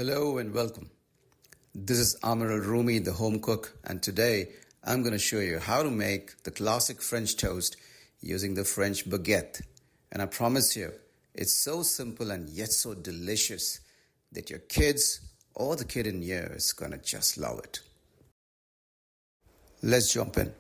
Hello and welcome. This is Amiral Rumi, the home cook, and today I'm going to show you how to make the classic French toast using the French baguette. And I promise you, it's so simple and yet so delicious that your kids or the kid in you is going to just love it. Let's jump in.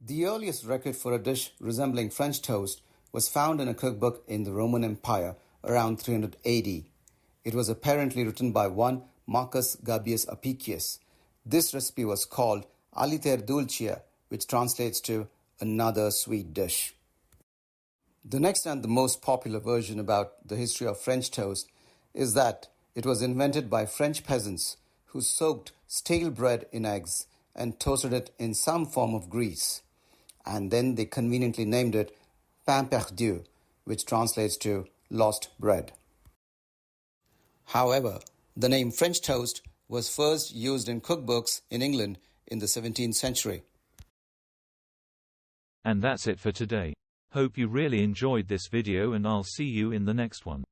The earliest record for a dish resembling French toast was found in a cookbook in the Roman Empire around 300 AD. It was apparently written by one Marcus Gabius Apicius. This recipe was called aliter dulcia, which translates to another sweet dish. The next and the most popular version about the history of French toast is that it was invented by French peasants who soaked stale bread in eggs and toasted it in some form of grease. And then they conveniently named it Pain Perdu, which translates to lost bread. However, the name French toast was first used in cookbooks in England in the 17th century. And that's it for today. Hope you really enjoyed this video and I'll see you in the next one.